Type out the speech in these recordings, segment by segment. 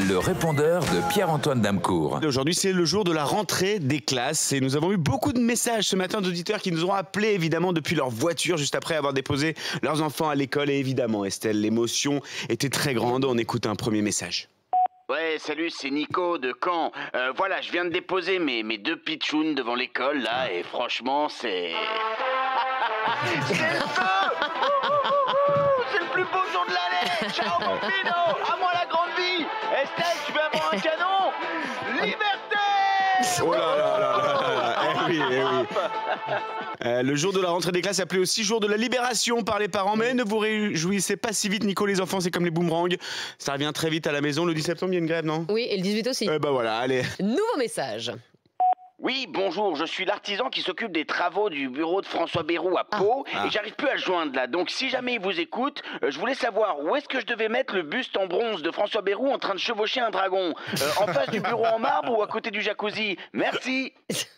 le répondeur de Pierre-Antoine Damcourt. Aujourd'hui, c'est le jour de la rentrée des classes et nous avons eu beaucoup de messages ce matin d'auditeurs qui nous ont appelés évidemment depuis leur voiture juste après avoir déposé leurs enfants à l'école. Et évidemment, Estelle, l'émotion était très grande. On écoute un premier message. Ouais, salut, c'est Nico de Caen. Voilà, je viens de déposer mes deux pitchouns devant l'école, là, et franchement, c'est... c'est le feu. C'est le plus beau jour de l'année. Ciao, mon Pino. À moi la grande vie. Estelle, tu veux avoir un canon? Liberté. Oh là là là là. Eh oui, eh oui. Le jour de la rentrée des classes est appelé aussi jour de la libération par les parents. Mais ne vous réjouissez pas si vite, Nico, les enfants, c'est comme les boomerangs. Ça revient très vite à la maison. Le 10 septembre, il y a une grève, non? Oui, et le 18 aussi. Bah voilà, allez. Nouveau message. Oui, bonjour, je suis l'artisan qui s'occupe des travaux du bureau de François Bayrou à Pau et j'arrive plus à le joindre là. Donc si jamais il vous écoute, je voulais savoir où est-ce que je devais mettre le buste en bronze de François Bayrou en train de chevaucher un dragon. En face du bureau en marbre ou à côté du jacuzzi? Merci.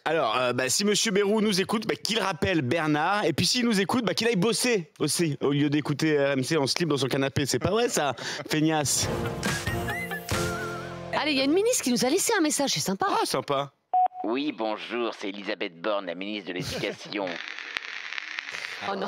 Alors, si Monsieur Bayrou nous écoute, qu'il rappelle Bernard. Et puis s'il nous écoute, qu'il aille bosser aussi, au lieu d'écouter RMC en slip dans son canapé. C'est pas vrai ça, feignasse. Allez, il y a une ministre qui nous a laissé un message, c'est sympa. Ah, sympa. Oui, bonjour, c'est Elisabeth Borne, la ministre de l'Éducation. Oh non.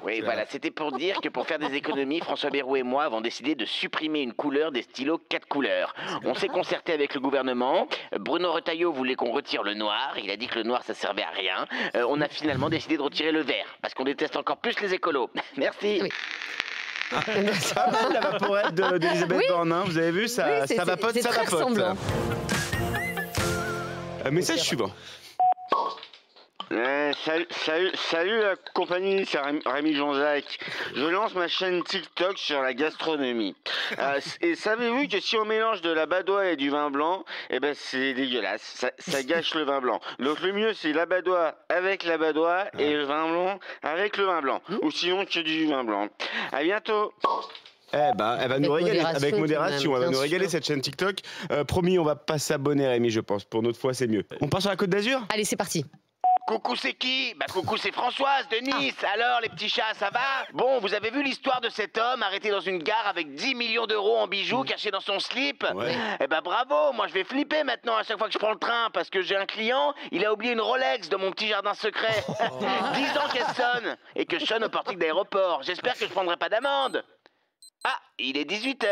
Oui, voilà, c'était pour dire que pour faire des économies, François Bayrou et moi avons décidé de supprimer une couleur des stylos 4 couleurs. On s'est concerté avec le gouvernement. Bruno Retailleau voulait qu'on retire le noir. Il a dit que le noir, ça servait à rien. On a finalement décidé de retirer le vert, parce qu'on déteste encore plus les écolos. Merci. Oui. C'est pas mal la vaporette d'Elisabeth Borne, hein. Vous avez vu, ça, Oui, ça vapote, ça très vapote. ressemblant. Message suivant. Salut la compagnie, c'est Rémi Jean-Jacques. Je lance ma chaîne TikTok sur la gastronomie. Et savez-vous que si on mélange de la badoie et du vin blanc, c'est dégueulasse, ça gâche le vin blanc. Donc le mieux c'est la badoie avec la badoie et le vin blanc avec le vin blanc. Ou sinon que du vin blanc. À bientôt. Elle va nous régaler avec modération. Elle va nous régaler cette chaîne TikTok. Promis, on va pas s'abonner, Rémi, je pense. Pour notre fois, c'est mieux. On part sur la Côte d'Azur? Allez, c'est parti. Coucou, c'est qui? Coucou, c'est Françoise de Nice. Alors, les petits chats, ça va? Bon, vous avez vu l'histoire de cet homme arrêté dans une gare avec 10 millions d'euros en bijoux cachés dans son slip? Ouais. Bravo, moi je vais flipper maintenant à chaque fois que je prends le train parce que j'ai un client, il a oublié une Rolex dans mon petit jardin secret. 10 ans qu'elle sonne et que je sonne au portique d'aéroport. J'espère que je prendrai pas d'amende. Ah, il est 18h.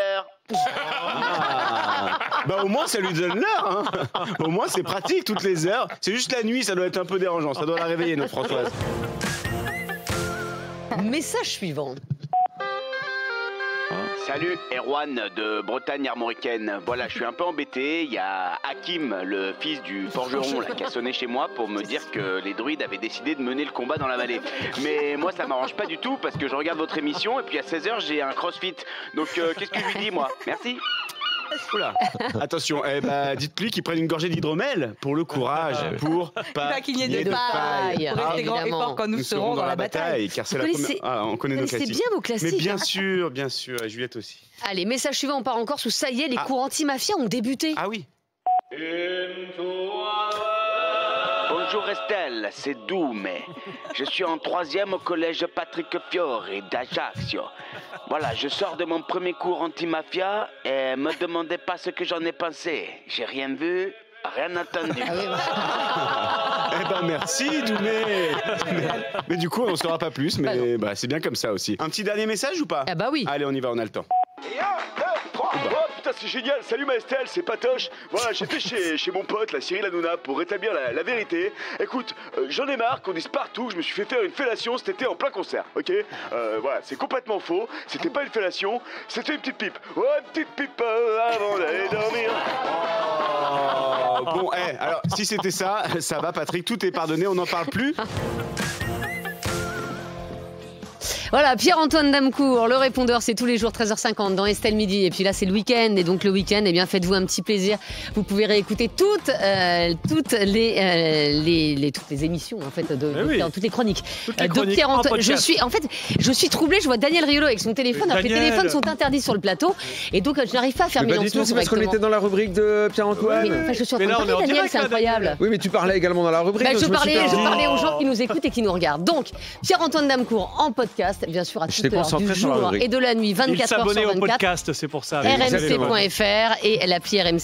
Au moins, ça lui donne l'heure. Hein. Au moins, c'est pratique toutes les heures. C'est juste la nuit, ça doit être un peu dérangeant. Ça doit la réveiller, notre Françoise. Message suivant. Salut, Erwan de Bretagne armoricaine. Voilà, je suis un peu embêté. Il y a Hakim, le fils du forgeron, là, qui a sonné chez moi pour me dire que les druides avaient décidé de mener le combat dans la vallée. Mais moi, ça m'arrange pas du tout parce que je regarde votre émission et puis à 16h, j'ai un crossfit. Donc, qu'est-ce que je lui dis, moi? Merci. Oula. Attention, dites-lui qu'il prenne une gorgée d'hydromel pour le courage, pour pas qu'il n'y ait de paille. Pour rester grand et fort quand nous serons dans la bataille. Car c'est la première... on connaît nos classiques. C'est bien vos classiques. Mais bien sûr, et Juliette aussi. Allez, message suivant, on part en Corse où ça y est, les cours anti-mafia ont débuté. Ah oui. Bonjour Estelle, c'est doux, mais je suis en 3e au collège Patrick Fiori d'Ajaccio. Voilà, je sors de mon premier cours anti-mafia et me demandez pas ce que j'en ai pensé. J'ai rien vu, rien entendu. Merci Doumé. Mais du coup, on ne saura pas plus, mais c'est bien comme ça aussi. Un petit dernier message ou pas? Ah bah oui. Allez, on y va, on a le temps. Et 1, 2, 3. Oh putain, c'est génial. Salut ma Estelle, c'est Patoche. Voilà, j'étais chez mon pote, la Cyril Hanouna, pour rétablir la vérité. Écoute, j'en ai marre qu'on dise partout que je me suis fait faire une fellation cet été en plein concert, ok? Voilà, c'est complètement faux. C'était pas une fellation, c'était une petite pipe. Ouais, une petite pipe avant d'aller dormir. Bon, alors, si c'était ça, ça va Patrick, tout est pardonné, on n'en parle plus. Voilà, Pierre-Antoine Damcourt, le répondeur, c'est tous les jours 13h50 dans Estelle Midi. Et puis là, c'est le week-end. Et donc, le week-end, faites-vous un petit plaisir. Vous pouvez réécouter toutes les émissions, en fait, toutes les chroniques. De Pierre-Antoine. Je suis troublée. Je vois Daniel Riolo avec son téléphone. Alors que les téléphones sont interdits sur le plateau. Et donc, je n'arrive pas à faire mes lancements. C'est parce qu'on était dans la rubrique de Pierre-Antoine. Oui, je suis en train de parler, Daniel, c'est incroyable. Oui, mais tu parlais également dans la rubrique. Je parlais aux gens qui nous écoutent et qui nous regardent. Donc, Pierre-Antoine Damcourt en podcast. bien sûr à toute heure du jour et de la nuit, 24h sur 24. Il s'abonnait au podcast, c'est pour ça. RMC.fr et l'appli RMC.